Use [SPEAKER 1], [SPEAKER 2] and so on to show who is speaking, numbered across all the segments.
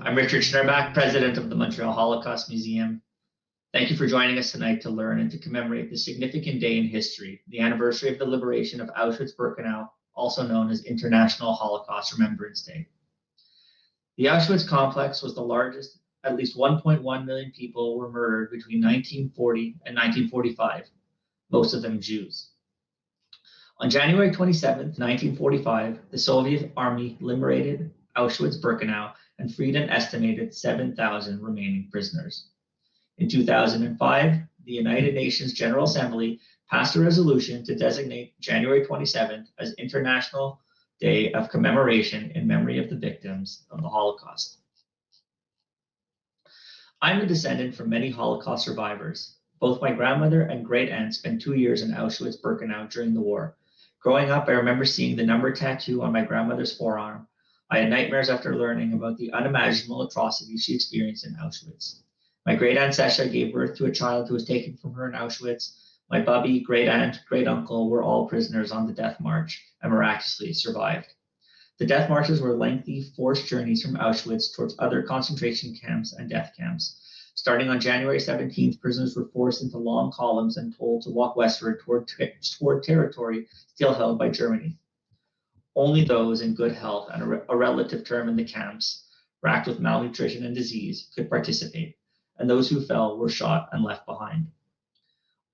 [SPEAKER 1] I'm Richard Schnurback, president of the Montreal Holocaust Museum. Thank you for joining us tonight to learn and to commemorate this significant day in history, the anniversary of the liberation of Auschwitz-Birkenau, also known as International Holocaust Remembrance Day. The Auschwitz complex was the largest. At least 1.1 million people were murdered between 1940 and 1945, most of them Jews. On January 27, 1945, the Soviet army liberated Auschwitz-Birkenau and freed an estimated 7,000 remaining prisoners. In 2005, the United Nations General Assembly passed a resolution to designate January 27th as International Day of Commemoration in memory of the victims of the Holocaust. I'm a descendant from many Holocaust survivors. Both my grandmother and great aunt spent 2 years in Auschwitz-Birkenau during the war. Growing up, I remember seeing the number tattoo on my grandmother's forearm. I had nightmares after learning about the unimaginable atrocities she experienced in Auschwitz. My great aunt Sasha gave birth to a child who was taken from her in Auschwitz. My bubby, great aunt, great uncle were all prisoners on the death march and miraculously survived. The death marches were lengthy, forced journeys from Auschwitz towards other concentration camps and death camps. Starting on January 17th, prisoners were forced into long columns and told to walk westward toward territory still held by Germany. Only those in good health and a relative term in the camps, racked with malnutrition and disease, could participate, and those who fell were shot and left behind.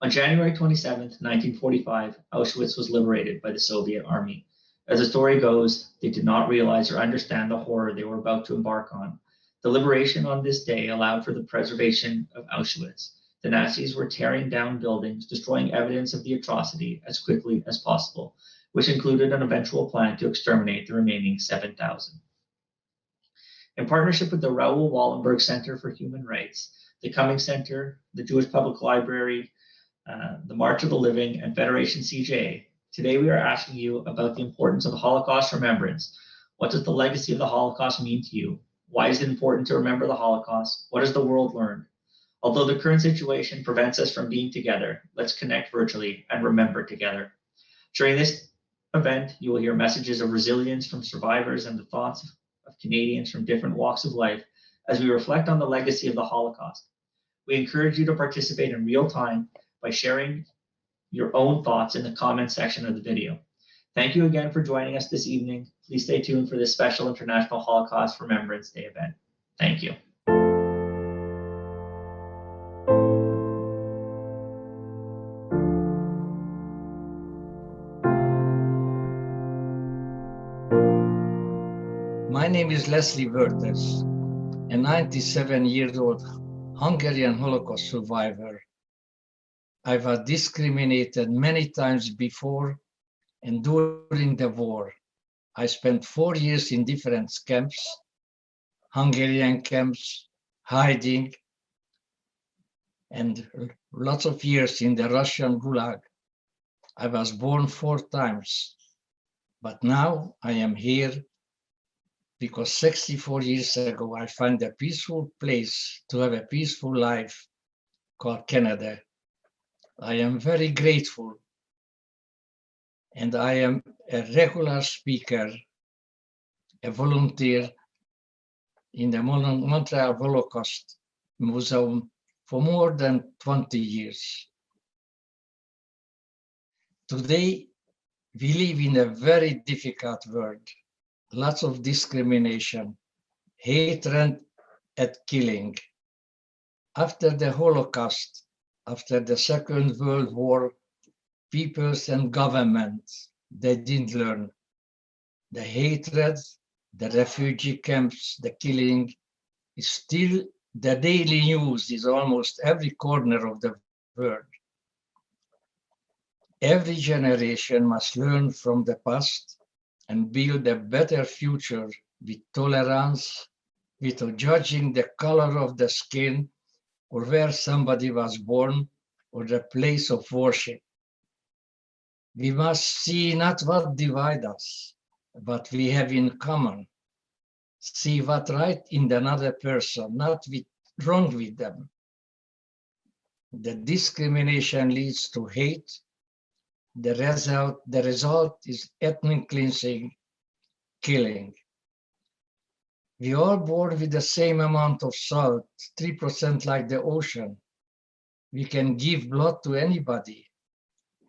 [SPEAKER 1] On January 27, 1945, Auschwitz was liberated by the Soviet army. As the story goes, they did not realize or understand the horror they were about to embark on. The liberation on this day allowed for the preservation of Auschwitz. The Nazis were tearing down buildings, destroying evidence of the atrocity as quickly as possible, which included an eventual plan to exterminate the remaining 7,000. In partnership with the Raoul Wallenberg Center for Human Rights, the Cummings Center, the Jewish Public Library, the March of the Living, and Federation CJ, today we are asking you about the importance of Holocaust remembrance. What does the legacy of the Holocaust mean to you? Why is it important to remember the Holocaust? What has the world learned? Although the current situation prevents us from being together, let's connect virtually and remember together. During this event, you will hear messages of resilience from survivors and the thoughts of Canadians from different walks of life as we reflect on the legacy of the Holocaust. We encourage you to participate in real time by sharing your own thoughts in the comments section of the video. Thank you again for joining us this evening. Please stay tuned for this special International Holocaust Remembrance Day event. Thank you.
[SPEAKER 2] My name is Leslie Werters, a 97-year-old Hungarian Holocaust survivor. I was discriminated many times before and during the war. I spent 4 years in different camps, Hungarian camps, hiding, and lots of years in the Russian Gulag. I was born 4 times, but now I am here because 64 years ago, I found a peaceful place to have a peaceful life called Canada. I am very grateful, and I am a regular speaker, a volunteer in the Montreal Holocaust Museum for more than 20 years. Today, we live in a very difficult world. Lots of discrimination, hatred, and killing. After the Holocaust, after the Second World War, peoples and governments, they didn't learn. The hatred, the refugee camps, the killing is still the daily news in almost every corner of the world. Every generation must learn from the past and build a better future with tolerance, without judging the color of the skin or where somebody was born or the place of worship. We must see not what divides us, but we have in common. See what right in another person, not wrong with them. The discrimination leads to hate. The result is ethnic cleansing, killing. We are born with the same amount of salt, 3% like the ocean. We can give blood to anybody.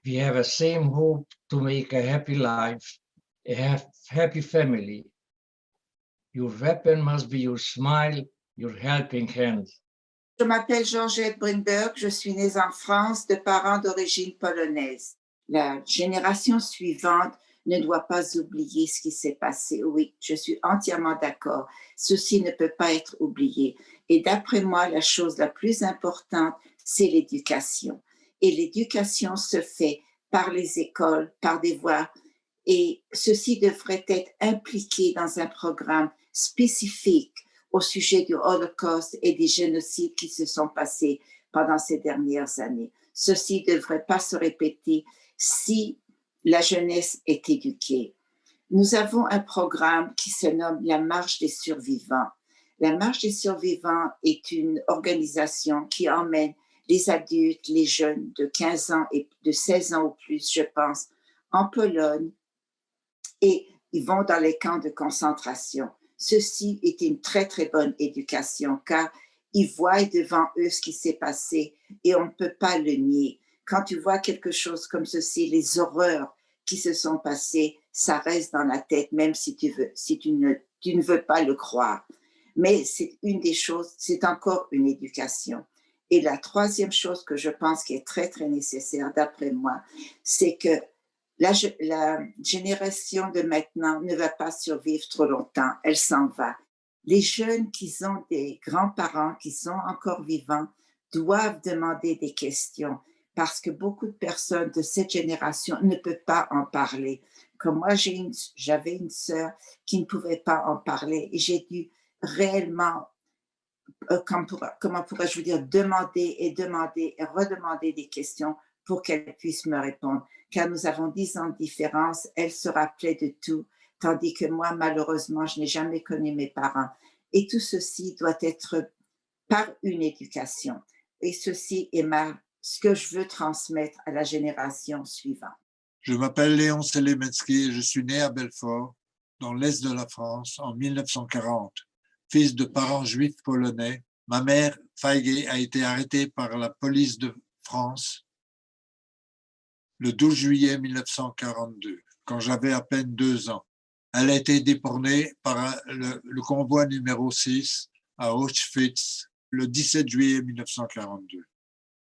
[SPEAKER 2] We have a same hope to make a happy life, a happy family. Your weapon must be your smile, your helping hand.
[SPEAKER 3] Je m'appelle Georgette Brunberg, je suis née en France de parents d'origine polonaise. La génération suivante ne doit pas oublier ce qui s'est passé. Oui, je suis entièrement d'accord. Ceci ne peut pas être oublié. Et d'après moi, la chose la plus importante, c'est l'éducation. Et l'éducation se fait par les écoles, par des voies. Et ceci devrait être impliqué dans un programme spécifique au sujet du Holocauste et des génocides qui se sont passés pendant ces dernières années. Ceci ne devrait pas se répéter si la jeunesse est éduquée. Nous avons un programme qui se nomme la Marche des survivants. La Marche des survivants est une organisation qui emmène les adultes, les jeunes de 15 ans et de 16 ans ou plus, je pense, en Pologne, et ils vont dans les camps de concentration. Ceci est une très, très bonne éducation car ils voient devant eux ce qui s'est passé et on ne peut pas le nier. Quand tu vois quelque chose comme ceci, les horreurs qui se sont passées, ça reste dans la tête, même si tu ne veux pas le croire. Mais c'est une des choses, c'est encore une éducation. Et la troisième chose que je pense qui est très, très nécessaire, d'après moi, c'est que la génération de maintenant ne va pas survivre trop longtemps, elle s'en va. Les jeunes qui ont des grands-parents qui sont encore vivants doivent demander des questions parce que beaucoup de personnes de cette génération ne peuvent pas en parler. Comme moi, j'avais une sœur qui ne pouvait pas en parler et j'ai dû réellement, comment pourrais-je vous dire, demander et redemander des questions pour qu'elle puisse me répondre. Car nous avons 10 ans de différence, elle se rappelait de tout, tandis que moi, malheureusement, je n'ai jamais connu mes parents. Et tout ceci doit être par une éducation. Et ceci est ce que je veux transmettre à la génération suivante.
[SPEAKER 4] Je m'appelle Léon Selemetsky et je suis né à Belfort, dans l'est de la France, en 1940. Fils de parents juifs polonais, ma mère, Feige, a été arrêtée par la police de France le 12 juillet 1942, quand j'avais à peine 2 ans. Elle a été déportée par le convoi numéro 6 à Auschwitz le 17 juillet 1942.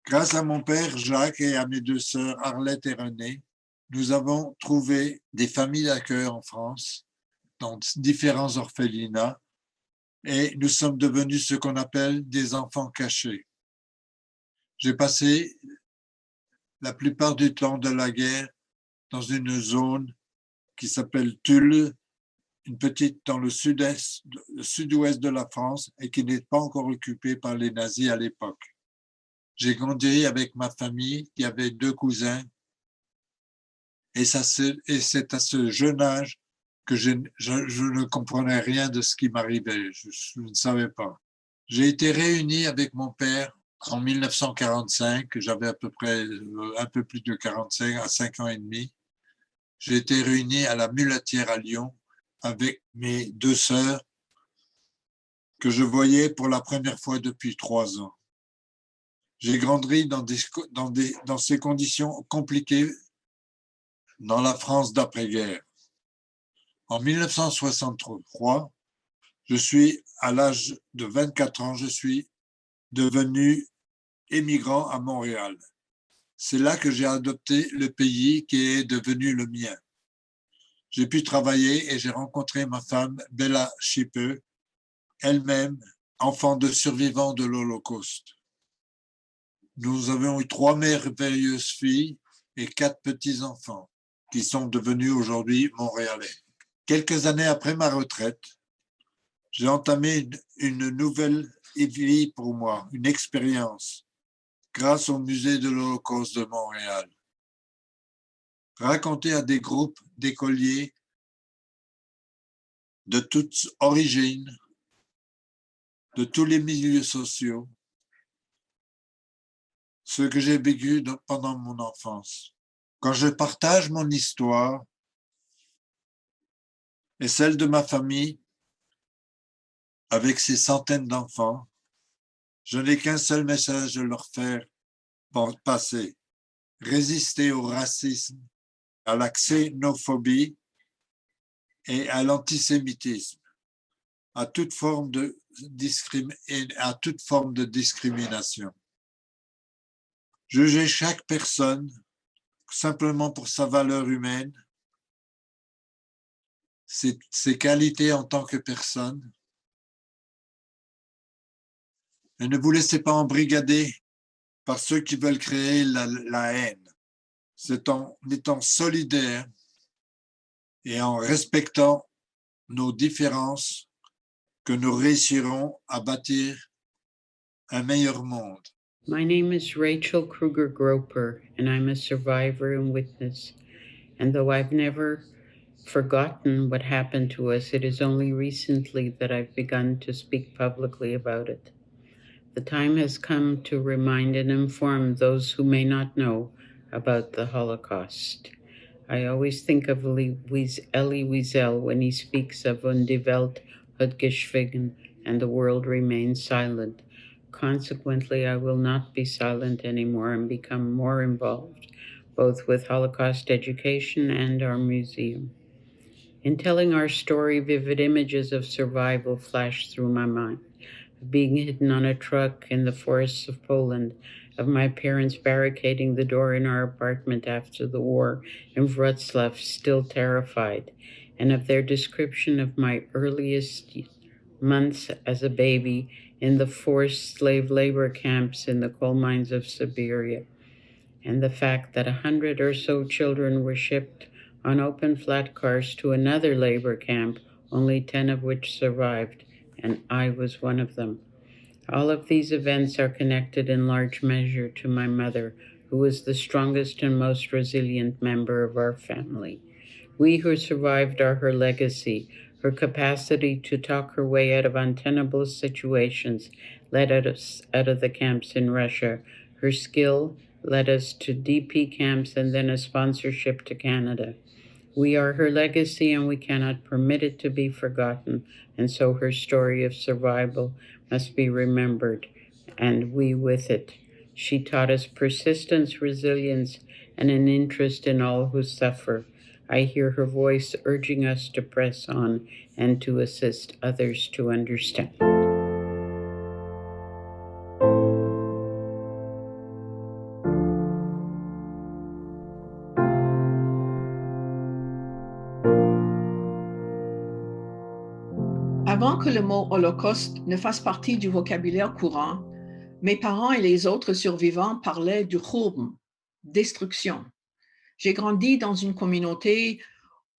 [SPEAKER 4] Grâce à mon père Jacques et à mes 2 sœurs Arlette et Renée, nous avons trouvé des familles d'accueil en France, dans différents orphelinats, et nous sommes devenus ce qu'on appelle des enfants cachés. J'ai passé la plupart du temps de la guerre dans une zone qui s'appelle Tulle, une petite dans le sud-ouest de la France et qui n'est pas encore occupée par les nazis à l'époque. J'ai grandi avec ma famille qui avait 2 cousins et c'est à ce jeune âge que je ne comprenais rien de ce qui m'arrivait. Je ne savais pas. J'ai été réuni avec mon père en 1945. J'avais à peu près un peu plus de 45 à 5 ans et demi. J'ai été réuni à la Mulatière à Lyon avec mes 2 sœurs que je voyais pour la première fois depuis 3 ans. J'ai grandi dans ces conditions compliquées dans la France d'après-guerre. En 1963, à l'âge de 24 ans, je suis devenu émigrant à Montréal. C'est là que j'ai adopté le pays qui est devenu le mien. J'ai pu travailler et j'ai rencontré ma femme, Bella Schippe, elle-même enfant de survivants de l'Holocauste. Nous avons eu 3 merveilleuses filles et 4 petits-enfants qui sont devenus aujourd'hui montréalais. Quelques années après ma retraite, j'ai entamé une nouvelle vie pour moi, une expérience, grâce au musée de l'Holocauste de Montréal. Raconter à des groupes d'écoliers de toutes origines, de tous les milieux sociaux, ce que j'ai vécu pendant mon enfance. Quand je partage mon histoire et celle de ma famille, avec ces centaines d'enfants, je n'ai qu'un seul message à leur faire passer. Résister au racisme, à la xénophobie et à l'antisémitisme, à toute forme de discrimination. Jugez chaque personne simplement pour sa valeur humaine, ses qualités en tant que personne, et ne vous laissez pas embrigader par ceux qui veulent créer la haine. C'est en étant solidaires et en respectant nos différences que nous réussirons à bâtir un meilleur monde.
[SPEAKER 5] My name is Rachel Kruger Groper, and I'm a survivor and witness. And though I've never forgotten what happened to us, it is only recently that I've begun to speak publicly about it. The time has come to remind and inform those who may not know about the Holocaust. I always think of Elie Wiesel when he speaks of "Und die Welt hat geschwiegen," and the world remains silent. Consequently, I will not be silent anymore and become more involved, both with Holocaust education and our museum. In telling our story, vivid images of survival flash through my mind. Being hidden on a truck in the forests of Poland, of my parents barricading the door in our apartment after the war in Wrocław, still terrified, and of their description of my earliest months as a baby in the forced slave labor camps in the coal mines of Siberia, and the fact that 100 or so children were shipped on open flat cars to another labor camp, only 10 of which survived, and I was one of them. All of these events are connected in large measure to my mother, who was the strongest and most resilient member of our family. We who survived are her legacy. Her capacity to talk her way out of untenable situations led us out of the camps in Russia. Her skill led us to DP camps and then a sponsorship to Canada. We are her legacy and we cannot permit it to be forgotten, and so her story of survival must be remembered, and we with it. She taught us persistence, resilience, and an interest in all who suffer. I hear her voice urging us to press on and to assist others to understand.
[SPEAKER 6] Avant que le mot Holocauste ne fasse partie du vocabulaire courant, mes parents et les autres survivants parlaient du Churban, destruction. J'ai grandi dans une communauté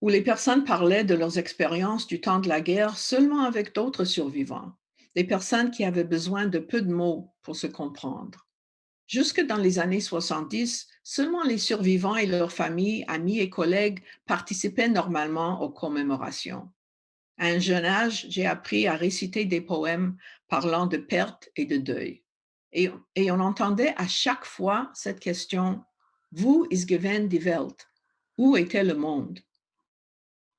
[SPEAKER 6] où les personnes parlaient de leurs expériences du temps de la guerre seulement avec d'autres survivants, des personnes qui avaient besoin de peu de mots pour se comprendre. Jusque dans les années 70, seulement les survivants et leurs familles, amis et collègues participaient normalement aux commémorations. À un jeune âge, j'ai appris à réciter des poèmes parlant de perte et de deuil. Et on entendait à chaque fois cette question, « Wo ist gewesen die Welt ?» Où était le monde?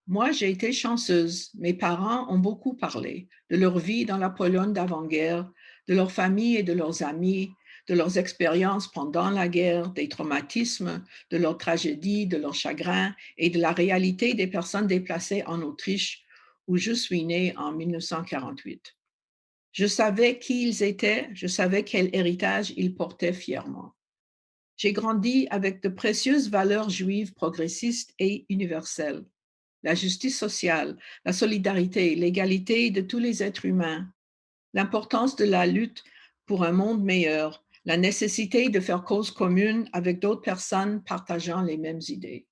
[SPEAKER 6] Moi, j'ai été chanceuse. Mes parents ont beaucoup parlé de leur vie dans la Pologne d'avant-guerre, de leur famille et de leurs amis, de leurs expériences pendant la guerre, des traumatismes, de leurs tragédies, de leurs chagrins et de la réalité des personnes déplacées en Autriche, où je suis née en 1948. Je savais qui ils étaient, je savais quel héritage ils portaient fièrement. J'ai grandi avec de précieuses valeurs juives progressistes et universelles. La justice sociale, la solidarité, l'égalité de tous les êtres humains, l'importance de la lutte pour un monde meilleur, la nécessité de faire cause commune avec d'autres personnes partageant les mêmes idées.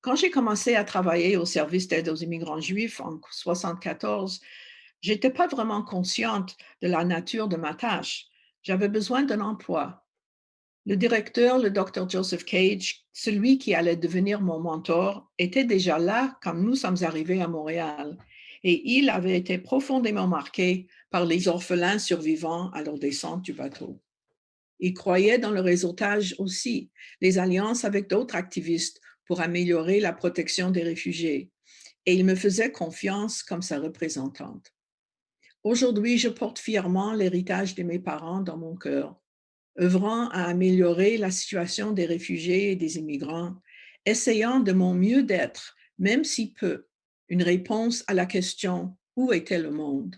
[SPEAKER 6] Quand j'ai commencé à travailler au service d'aide aux immigrants juifs en 1974, je n'étais pas vraiment consciente de la nature de ma tâche. J'avais besoin d'un emploi. Le directeur, le Dr. Joseph Cage, celui qui allait devenir mon mentor, était déjà là quand nous sommes arrivés à Montréal et il avait été profondément marqué par les orphelins survivants à leur descente du bateau. Il croyait dans le réseautage aussi, les alliances avec d'autres activistes pour améliorer la protection des réfugiés, et il me faisait confiance comme sa représentante. Aujourd'hui, je porte fièrement l'héritage de mes parents dans mon cœur, œuvrant à améliorer la situation des réfugiés et des immigrants, essayant de mon mieux d'être, même si peu, une réponse à la question « Où était le monde ?»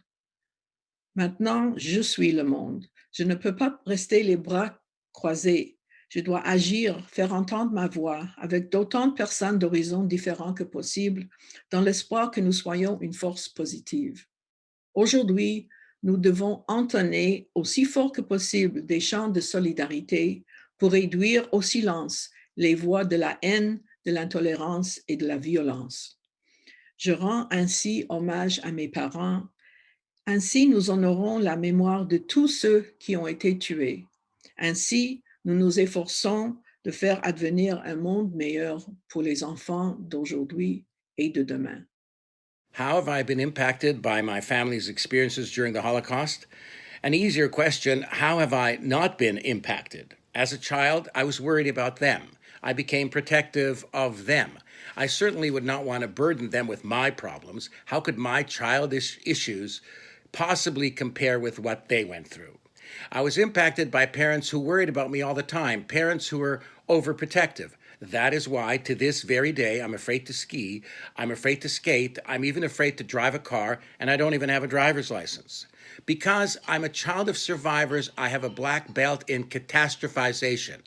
[SPEAKER 6] Maintenant, je suis le monde. Je ne peux pas rester les bras croisés. Je dois agir, faire entendre ma voix avec d'autant de personnes d'horizons différents que possible, dans l'espoir que nous soyons une force positive. Aujourd'hui, nous devons entonner aussi fort que possible des chants de solidarité pour réduire au silence les voix de la haine, de l'intolérance et de la violence. Je rends ainsi hommage à mes parents. Ainsi, nous honorons la mémoire de tous ceux qui ont été tués. Ainsi, nous nous efforçons de faire advenir un monde meilleur pour les enfants d'aujourd'hui et de demain.
[SPEAKER 7] How have I been impacted by my family's experiences during the Holocaust? An easier question, how have I not been impacted? As a child, I was worried about them. I became protective of them. I certainly would not want to burden them with my problems. How could my childish issues possibly compare with what they went through? I was impacted by parents who worried about me all the time, parents who were overprotective. That is why, to this very day, I'm afraid to ski, I'm afraid to skate, I'm even afraid to drive a car, and I don't even have a driver's license. Because I'm a child of survivors, I have a black belt in catastrophization.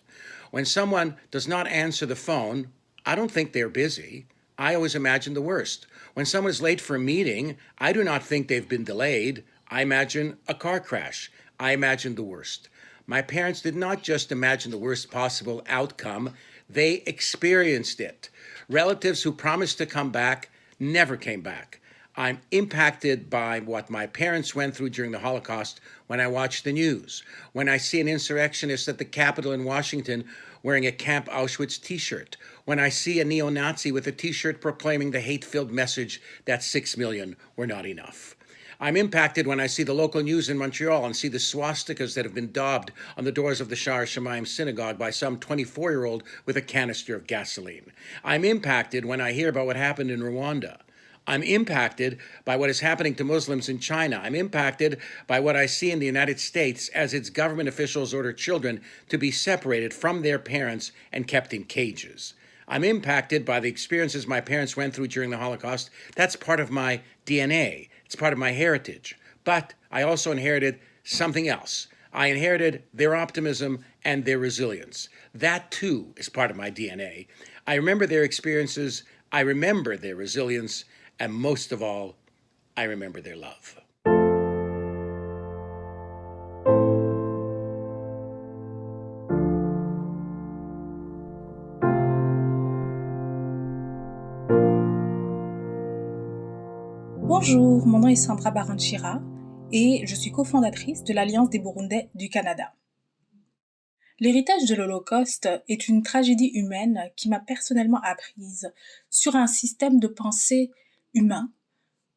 [SPEAKER 7] When someone does not answer the phone, I don't think they're busy. I always imagine the worst. When someone is late for a meeting, I do not think they've been delayed. I imagine a car crash. I imagine the worst. My parents did not just imagine the worst possible outcome, they experienced it. Relatives who promised to come back never came back. I'm impacted by what my parents went through during the Holocaust when I watch the news, when I see an insurrectionist at the Capitol in Washington wearing a Camp Auschwitz t-shirt, when I see a neo-Nazi with a t-shirt proclaiming the hate-filled message that 6 million were not enough. I'm impacted when I see the local news in Montreal and see the swastikas that have been daubed on the doors of the Shar Shemaim synagogue by some 24-year-old with a canister of gasoline. I'm impacted when I hear about what happened in Rwanda. I'm impacted by what is happening to Muslims in China. I'm impacted by what I see in the United States as its government officials order children to be separated from their parents and kept in cages. I'm impacted by the experiences my parents went through during the Holocaust. That's part of my DNA. It's part of my heritage. But I also inherited something else. I inherited their optimism and their resilience. That too is part of my DNA. I remember their experiences. I remember their resilience. And most of all, I remember their love.
[SPEAKER 8] Bonjour, mon nom est Sandra Baranchira et je suis cofondatrice de l'Alliance des Burundais du Canada. L'héritage de l'Holocauste est une tragédie humaine qui m'a personnellement apprise sur un système de pensée humain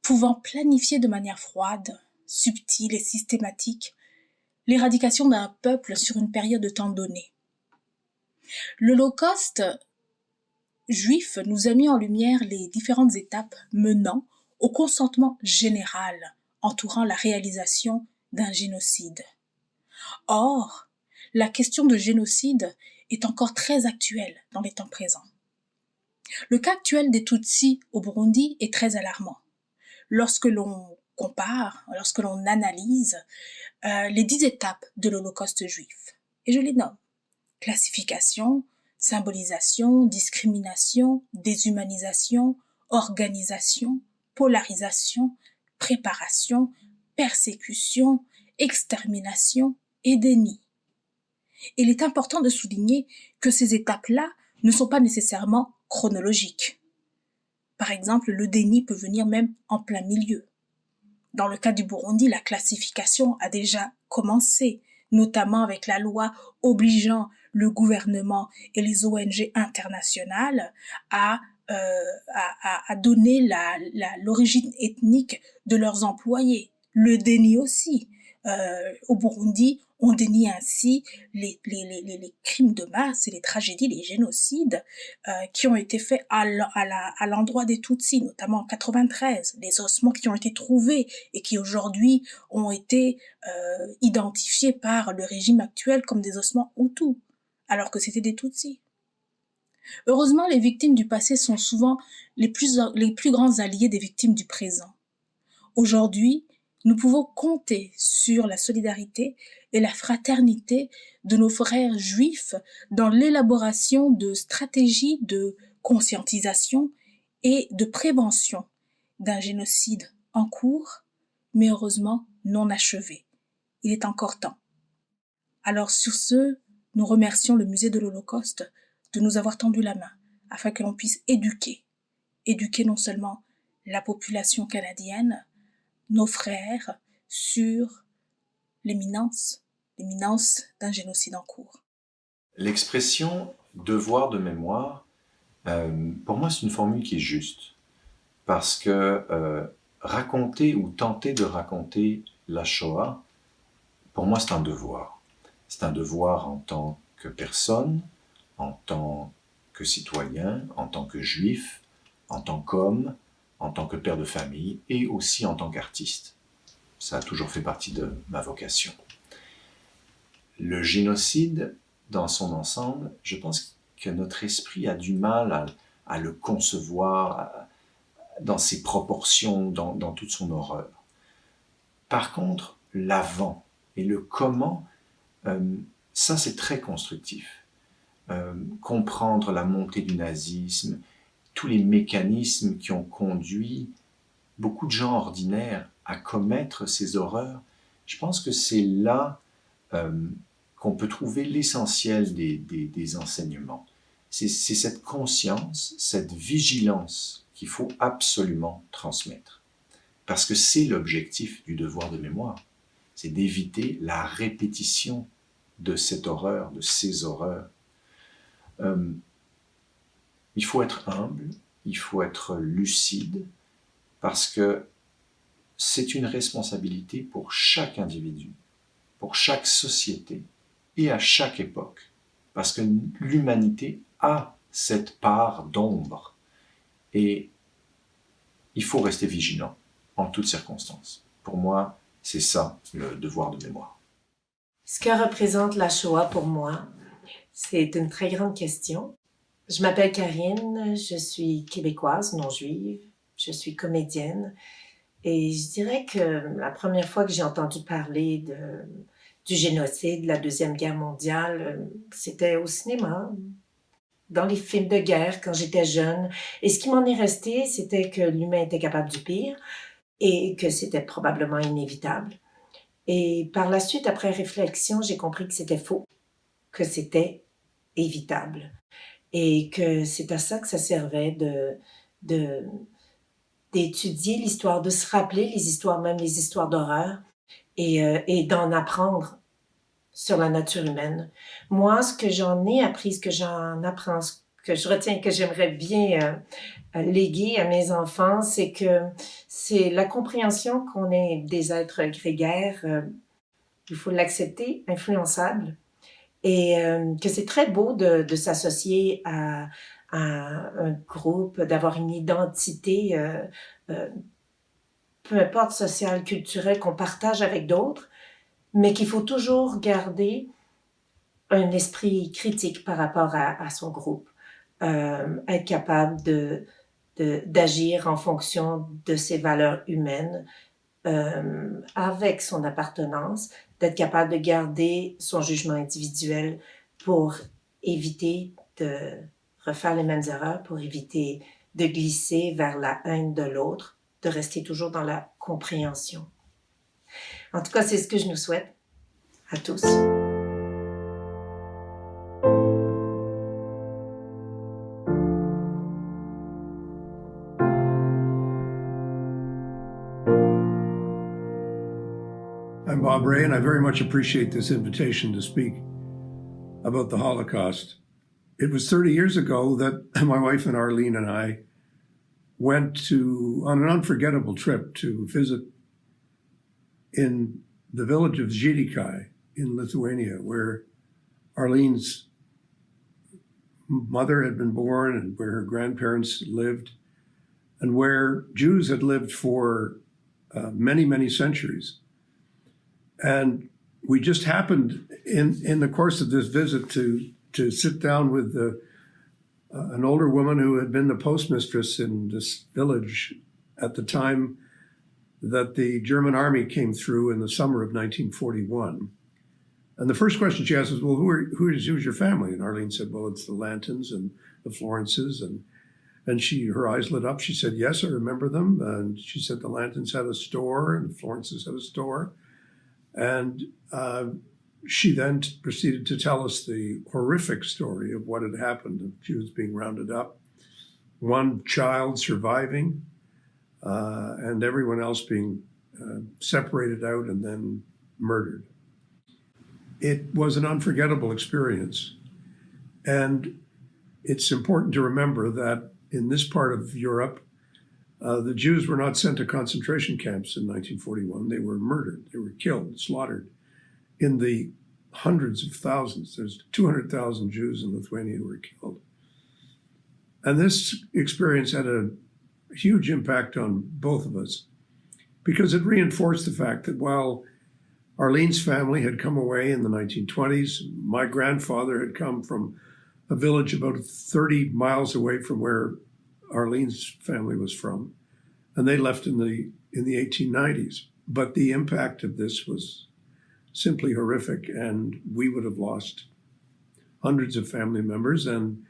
[SPEAKER 8] pouvant planifier de manière froide, subtile et systématique l'éradication d'un peuple sur une période de temps donnée. L'Holocauste juif nous a mis en lumière les différentes étapes menant au consentement général entourant la réalisation d'un génocide. Or, la question de génocide est encore très actuelle dans les temps présents. Le cas actuel des Tutsis au Burundi est très alarmant. Lorsque l'on compare, lorsque l'on analyse les 10 étapes de l'Holocauste juif, et je les nomme: classification, symbolisation, discrimination, déshumanisation, organisation, polarisation, préparation, persécution, extermination et déni. Il est important de souligner que ces étapes-là ne sont pas nécessairement chronologiques. Par exemple, le déni peut venir même en plein milieu. Dans le cas du Burundi, la classification a déjà commencé, notamment avec la loi obligeant le gouvernement et les ONG internationales à donner l'origine ethnique de leurs employés. Le déni aussi. Au Burundi, On dénie ainsi les crimes de masse et les tragédies, les génocides qui ont été faits à l'endroit des Tutsis, notamment en 93, les ossements qui ont été trouvés et qui aujourd'hui ont été identifiés par le régime actuel comme des ossements Hutus, alors que c'était des Tutsis. Heureusement, les victimes du passé sont souvent les plus grands alliés des victimes du présent. Aujourd'hui, nous pouvons compter sur la solidarité et la fraternité de nos frères juifs dans l'élaboration de stratégies de conscientisation et de prévention d'un génocide en cours, mais heureusement non achevé. Il est encore temps. Alors sur ce, nous remercions le Musée de l'Holocauste de nous avoir tendu la main afin que l'on puisse éduquer non seulement la population canadienne, nos frères, sur l'imminence d'un génocide en cours.
[SPEAKER 9] L'expression « devoir de mémoire », pour moi, c'est une formule qui est juste. Parce que raconter ou tenter de raconter la Shoah, pour moi, c'est un devoir. C'est un devoir en tant que personne, en tant que citoyen, en tant que juif, en tant qu'homme, en tant que père de famille et aussi en tant qu'artiste. Ça a toujours fait partie de ma vocation. Le génocide, dans son ensemble, je pense que notre esprit a du mal à le concevoir dans ses proportions, dans toute son horreur. Par contre, l'avant et le comment, ça c'est très constructif. Comprendre la montée du nazisme, tous les mécanismes qui ont conduit beaucoup de gens ordinaires à commettre ces horreurs, je pense que c'est là qu'on peut trouver l'essentiel des enseignements. C'est cette conscience, cette vigilance qu'il faut absolument transmettre. Parce que c'est l'objectif du devoir de mémoire. C'est d'éviter la répétition de cette horreur, de ces horreurs. Il faut être humble, il faut être lucide, parce que c'est une responsabilité pour chaque individu, pour chaque société et à chaque époque. Parce que l'humanité a cette part d'ombre et il faut rester vigilant en toutes circonstances. Pour moi, c'est ça le devoir de mémoire.
[SPEAKER 10] Ce que représente la Shoah pour moi, c'est une très grande question. Je m'appelle Karine, je suis québécoise, non juive, je suis comédienne et je dirais que la première fois que j'ai entendu parler du génocide, de la Deuxième Guerre mondiale, c'était au cinéma, dans les films de guerre quand j'étais jeune. Et ce qui m'en est resté, c'était que l'humain était capable du pire et que c'était probablement inévitable. Et par la suite, après réflexion, j'ai compris que c'était faux, que c'était évitable. Et que c'est à ça que ça servait d'étudier l'histoire, de se rappeler les histoires, même les histoires d'horreur, et d'en apprendre sur la nature humaine. Moi, ce que j'en ai appris, ce que j'en apprends, ce que je retiens, que j'aimerais bien léguer à mes enfants, c'est que c'est la compréhension qu'on est des êtres grégaires, il faut l'accepter, influençables, et que c'est très beau de s'associer à un groupe, d'avoir une identité, peu importe sociale, culturelle, qu'on partage avec d'autres, mais qu'il faut toujours garder un esprit critique par rapport à son groupe, être capable d'agir en fonction de ses valeurs humaines, avec son appartenance, d'être capable de garder son jugement individuel pour éviter de refaire les mêmes erreurs, pour éviter de glisser vers la haine de l'autre, de rester toujours dans la compréhension. En tout cas, c'est ce que je nous souhaite à tous.
[SPEAKER 11] I'm Bob Ray, and I very much appreciate this invitation to speak about the Holocaust. It was 30 years ago that my wife and Arlene and I went on an unforgettable trip to visit in the village of Zhirikai, in Lithuania, where Arlene's mother had been born and where her grandparents lived, and where Jews had lived for many, many centuries. And we just happened in the course of this visit to sit down with an older woman who had been the postmistress in this village at the time that the German army came through in the summer of 1941. And the first question she asked was, well, who's your family? And Arlene said, well, it's the Lantons and the Florences. And her eyes lit up. She said, yes, I remember them. And she said the Lantons had a store and the Florences had a store. And she then proceeded to tell us the horrific story of what had happened, of Jews being rounded up, one child surviving, and everyone else being separated out and then murdered. It was an unforgettable experience. And it's important to remember that in this part of Europe, the Jews were not sent to concentration camps in 1941. They were murdered. They were killed, slaughtered in the hundreds of thousands. There's 200,000 Jews in Lithuania who were killed. And this experience had a huge impact on both of us because it reinforced the fact that while Arlene's family had come away in the 1920s, my grandfather had come from a village about 30 miles away from where Arlene's family was from, and they left in the 1890s. But the impact of this was simply horrific, and we would have lost hundreds of family members, and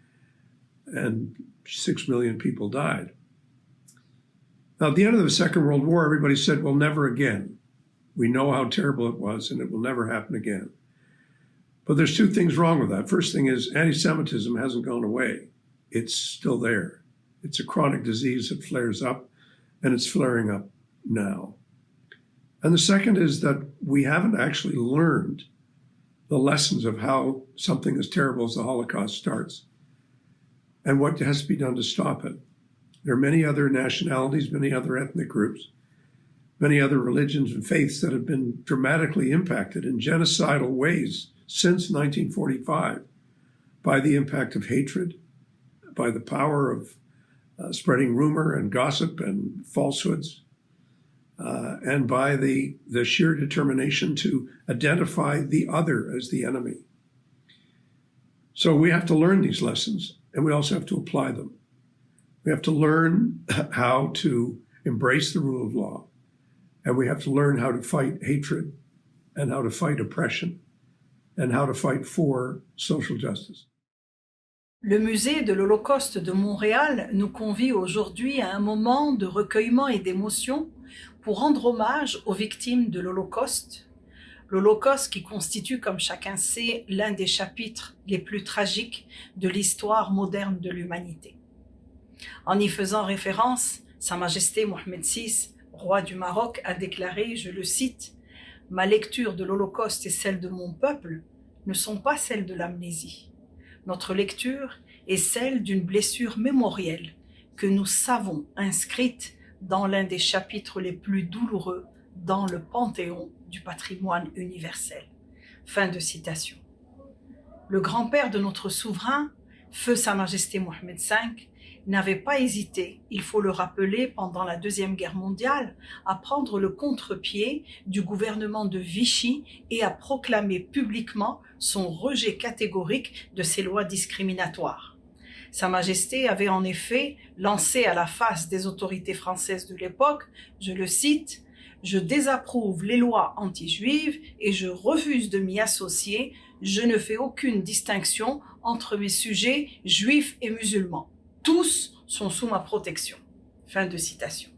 [SPEAKER 11] 6 million people died. Now, at the end of the Second World War, everybody said, well, never again. We know how terrible it was, and it will never happen again. But there's two things wrong with that. First thing is anti-Semitism hasn't gone away. It's still there. It's a chronic disease that flares up, and it's flaring up now. And the second is that we haven't actually learned the lessons of how something as terrible as the Holocaust starts and what has to be done to stop it. There are many other nationalities, many other ethnic groups, many other religions and faiths that have been dramatically impacted in genocidal ways since 1945 by the impact of hatred, by the power of spreading rumor and gossip and falsehoods, and by the sheer determination to identify the other as the enemy. So we have to learn these lessons, and we also have to apply them. We have to learn how to embrace the rule of law, and we have to learn how to fight hatred and how to fight oppression and how to fight for social justice.
[SPEAKER 12] Le musée de l'Holocauste de Montréal nous convie aujourd'hui à un moment de recueillement et d'émotion pour rendre hommage aux victimes de l'Holocauste. L'Holocauste qui constitue, comme chacun sait, l'un des chapitres les plus tragiques de l'histoire moderne de l'humanité. En y faisant référence, Sa Majesté Mohamed VI, roi du Maroc, a déclaré, je le cite, « Ma lecture de l'Holocauste et celle de mon peuple ne sont pas celles de l'amnésie. Notre lecture est celle d'une blessure mémorielle que nous savons inscrite dans l'un des chapitres les plus douloureux dans le panthéon du patrimoine universel. » Fin de citation. Le grand-père de notre souverain, feu Sa Majesté Mohamed V, n'avait pas hésité, il faut le rappeler, pendant la Deuxième Guerre mondiale, à prendre le contre-pied du gouvernement de Vichy et à proclamer publiquement son rejet catégorique de ces lois discriminatoires. Sa Majesté avait en effet lancé à la face des autorités françaises de l'époque, je le cite, « Je désapprouve les lois anti-juives et je refuse de m'y associer, je ne fais aucune distinction entre mes sujets juifs et musulmans. Tous sont sous ma protection. » Fin de citation.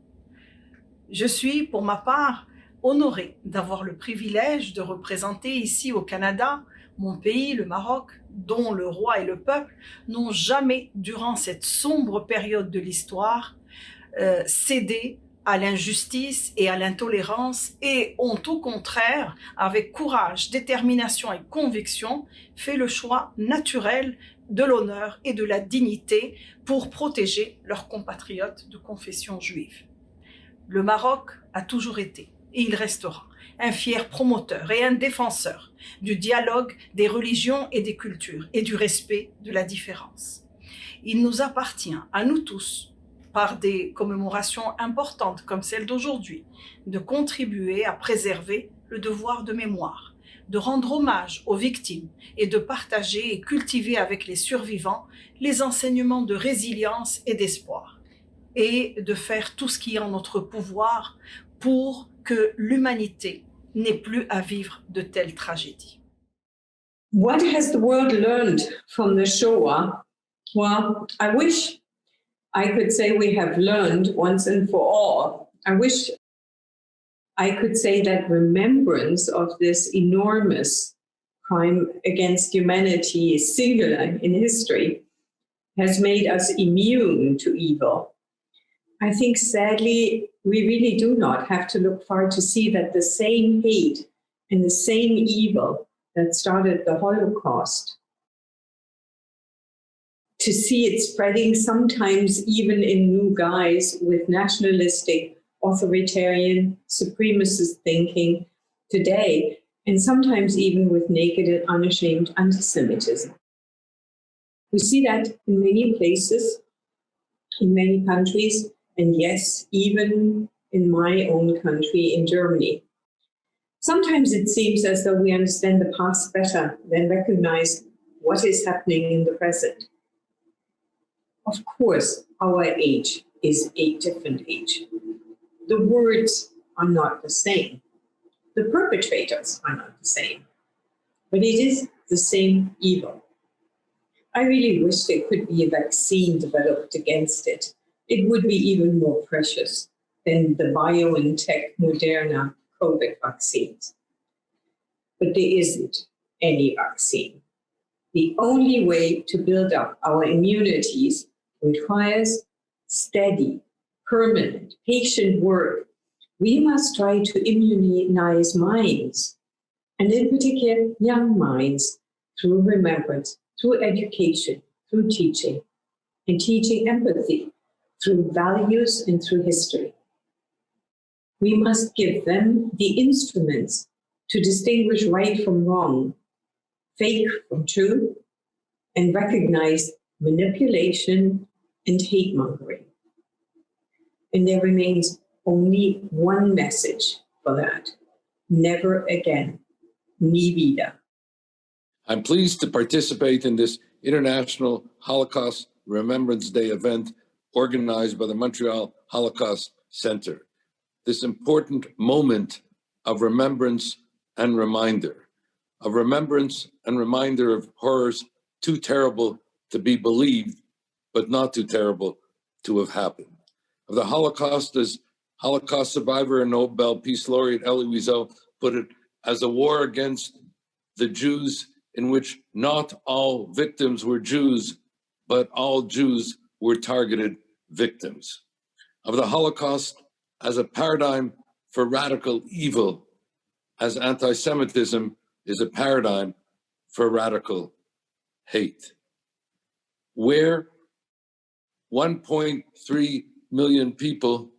[SPEAKER 12] Je suis, pour ma part, honorée d'avoir le privilège de représenter ici au Canada mon pays, le Maroc, dont le roi et le peuple n'ont jamais, durant cette sombre période de l'histoire, cédé à l'injustice et à l'intolérance et ont au contraire, avec courage, détermination et conviction, fait le choix naturel de l'honneur et de la dignité pour protéger leurs compatriotes de confession juive. Le Maroc a toujours été, et il restera, un fier promoteur et un défenseur du dialogue des religions et des cultures et du respect de la différence. Il nous appartient à nous tous, par des commémorations importantes comme celle d'aujourd'hui, de contribuer à préserver le devoir de mémoire, de rendre hommage aux victimes et de partager et cultiver avec les survivants les enseignements de résilience et d'espoir, et de faire tout ce qui est en notre pouvoir pour que l'humanité n'ait plus à vivre de telles tragédies.
[SPEAKER 13] What has the world learned from the Shoah? Well, I wish I could say we have learned once and for all. I wish I could say that remembrance of this enormous crime against humanity, singular in history, has made us immune to evil. I think, sadly, we really do not have to look far to see that the same hate and the same evil that started the Holocaust, to see it spreading sometimes even in new guise with nationalistic, authoritarian, supremacist thinking today, and sometimes even with naked and unashamed anti-Semitism. We see that in many places, in many countries, and yes, even in my own country, in Germany. Sometimes it seems as though we understand the past better than recognize what is happening in the present. Of course, our age is a different age. The words are not the same. The perpetrators are not the same. But it is the same evil. I really wish there could be a vaccine developed against it. It would be even more precious than the BioNTech Moderna COVID vaccines. But there isn't any vaccine. The only way to build up our immunities requires steady, permanent, patient work. We must try to immunize minds, and in particular, young minds, through remembrance, through education, through teaching, and teaching empathy, through values and through history. We must give them the instruments to distinguish right from wrong, fake from true, and recognize manipulation and hate-mongering. And there remains only one message for that. Never again. Nie wieder.
[SPEAKER 14] I'm pleased to participate in this International Holocaust Remembrance Day event organized by the Montreal Holocaust Center. This important moment of remembrance and reminder, of remembrance and reminder of horrors too terrible to be believed, but not too terrible to have happened. Of the Holocaust, as Holocaust survivor and Nobel Peace Laureate Elie Wiesel put it, as a war against the Jews in which not all victims were Jews, but all Jews were targeted victims. Of the Holocaust as a paradigm for radical evil, as anti-Semitism is a paradigm for radical hate. Where 1.3 million people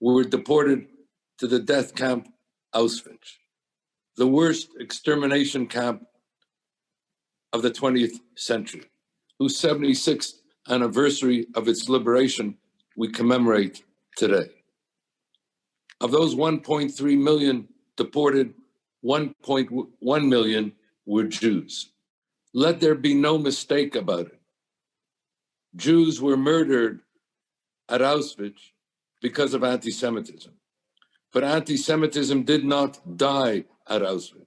[SPEAKER 14] were deported to the death camp Auschwitz, the worst extermination camp of the 20th century, whose 76th anniversary of its liberation we commemorate today. Of those 1.3 million deported, 1.1 million were Jews. Let there be no mistake about it. Jews were murdered at Auschwitz because of anti-Semitism. But anti-Semitism did not die at Auschwitz.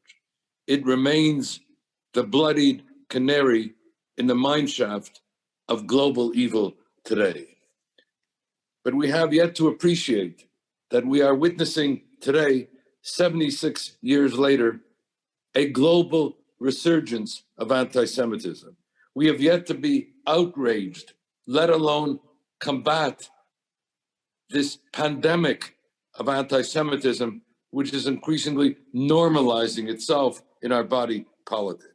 [SPEAKER 14] It remains the bloodied canary in the mineshaft of global evil today. But we have yet to appreciate that we are witnessing today, 76 years later, a global resurgence of anti-Semitism. We have yet to be outraged, let alone combat this pandemic of anti-Semitism, which is increasingly normalizing itself in our body politic.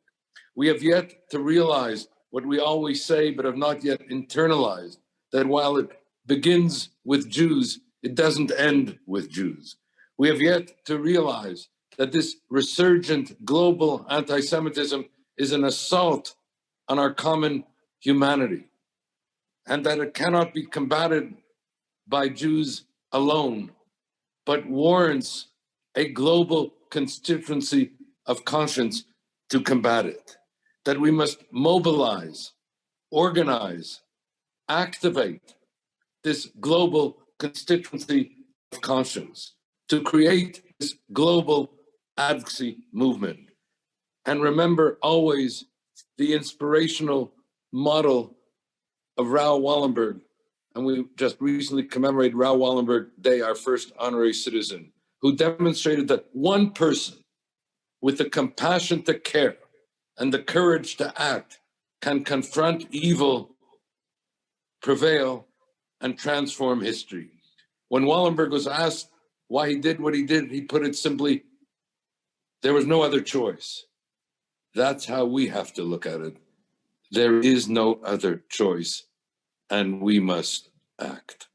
[SPEAKER 14] We have yet to realize what we always say, but have not yet internalized, that while it begins with Jews, it doesn't end with Jews. We have yet to realize that this resurgent global anti-Semitism is an assault on our common humanity, and that it cannot be combated by Jews alone, but warrants a global constituency of conscience to combat it, that we must mobilize, organize, activate this global constituency of conscience to create this global advocacy movement. And remember always the inspirational model of Raoul Wallenberg. And we just recently commemorated Raoul Wallenberg Day, our first honorary citizen, who demonstrated that one person with the compassion to care and the courage to act can confront evil, prevail, and transform history. When Wallenberg was asked why he did what he did, he put it simply, there was no other choice. That's how we have to look at it. There is no other choice, and we must act.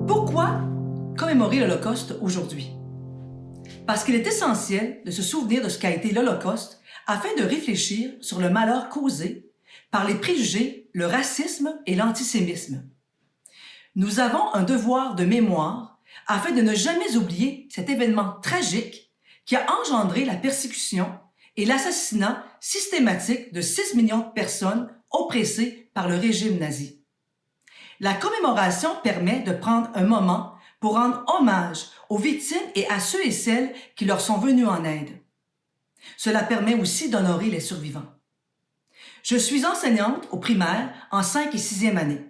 [SPEAKER 15] Pourquoi commémorer l'Holocauste aujourd'hui? Parce qu'il est essentiel de se souvenir de ce qu'a été l'Holocauste afin de réfléchir sur le malheur causé par les préjugés, le racisme et l'antisémisme. Nous avons un devoir de mémoire afin de ne jamais oublier cet événement tragique qui a engendré la persécution et l'assassinat systématique de 6 millions de personnes oppressées par le régime nazi. La commémoration permet de prendre un moment pour rendre hommage aux victimes et à ceux et celles qui leur sont venus en aide. Cela permet aussi d'honorer les survivants. Je suis enseignante au primaire en 5 et 6e année.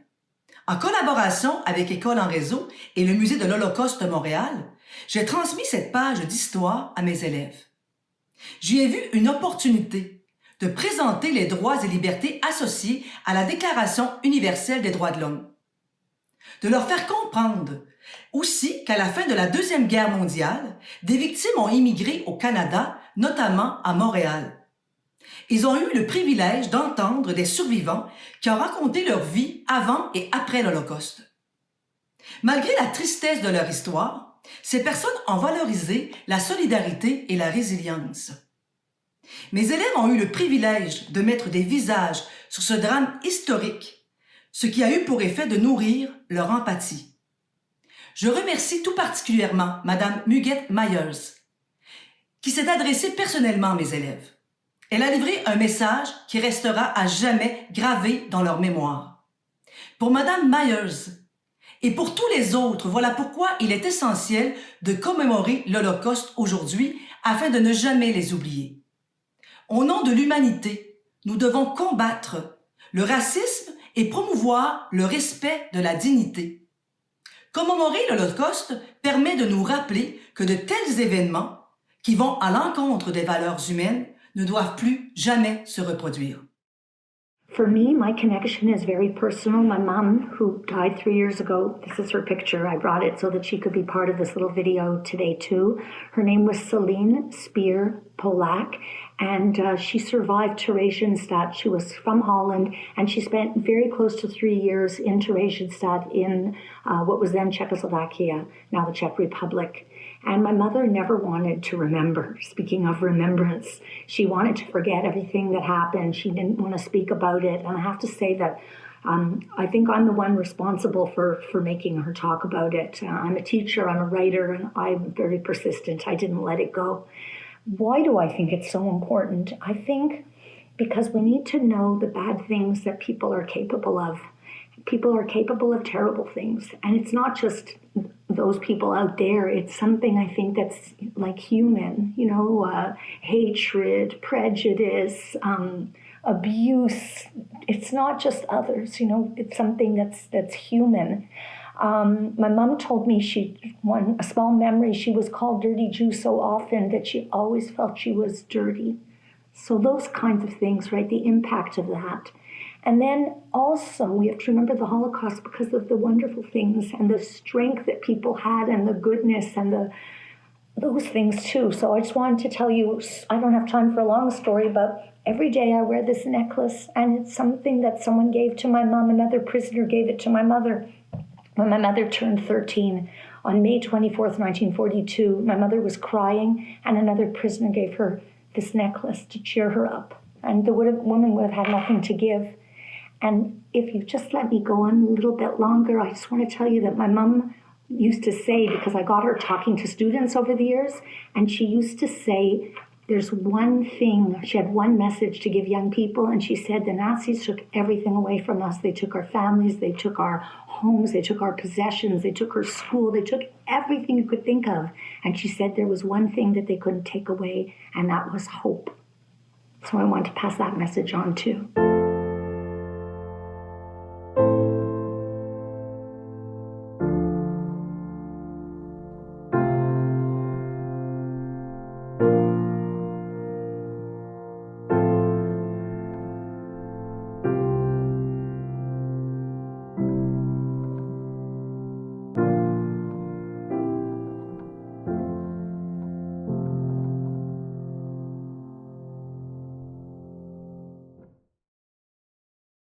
[SPEAKER 15] En collaboration avec École en réseau et le Musée de l'Holocauste de Montréal, j'ai transmis cette page d'histoire à mes élèves. J'y ai vu une opportunité de présenter les droits et libertés associés à la Déclaration universelle des droits de l'homme. De leur faire comprendre aussi qu'à la fin de la Deuxième Guerre mondiale, des victimes ont immigré au Canada, notamment à Montréal. Ils ont eu le privilège d'entendre des survivants qui ont raconté leur vie avant et après l'Holocauste. Malgré la tristesse de leur histoire, ces personnes ont valorisé la solidarité et la résilience. Mes élèves ont eu le privilège de mettre des visages sur ce drame historique, ce qui a eu pour effet de nourrir leur empathie. Je remercie tout particulièrement Madame Muguette Myers, qui s'est adressée personnellement à mes élèves. Elle a livré un message qui restera à jamais gravé dans leur mémoire. Pour Madame Myers et pour tous les autres, voilà pourquoi il est essentiel de commémorer l'Holocauste aujourd'hui afin de ne jamais les oublier. Au nom de l'humanité, nous devons combattre le racisme et promouvoir le respect de la dignité. Commémorer l'Holocauste permet de nous rappeler que de tels événements qui vont à l'encontre des valeurs humaines ne doivent plus jamais se reproduire.
[SPEAKER 16] For me, my connection is very personal. My mom, who died 3 years ago, this is her picture. I brought it so that she could be part of this little video today too. Her name was Celine Speer Polak, and she survived Theresienstadt. She was from Holland, and she spent very close to 3 years in Theresienstadt in what was then Czechoslovakia, now the Czech Republic. And my mother never wanted to remember. Speaking of remembrance, she wanted to forget everything that happened. She didn't want to speak about it. And I have to say that I think I'm the one responsible for making her talk about it. I'm a teacher, I'm a writer, and I'm very persistent. I didn't let it go. Why do I think it's so important? I think because we need to know the bad things that people are capable of. People are capable of terrible things. And it's not just those people out there. It's something I think that's like human, you know, hatred, prejudice, abuse. It's not just others, you know, it's something that's human. My mom told me a small memory, she was called Dirty Jew so often that she always felt she was dirty. So those kinds of things, right, the impact of that. And then also we have to remember the Holocaust because of the wonderful things and the strength that people had and the goodness and those things too. So I just wanted to tell you, I don't have time for a long story, but every day I wear this necklace, and it's something that someone gave to my mom. Another prisoner gave it to my mother. When my mother turned 13, on May 24th, 1942, my mother was crying, and another prisoner gave her this necklace to cheer her up. And the woman would have had nothing to give. And if you just let me go on a little bit longer, I just want to tell you that my mom used to say, because I got her talking to students over the years, and she used to say, there's one thing, she had one message to give young people, and she said, the Nazis took everything away from us. They took our families, they took our homes, they took our possessions, they took our school, they took everything you could think of. And she said there was one thing that they couldn't take away, and that was hope. So I want to pass that message on too.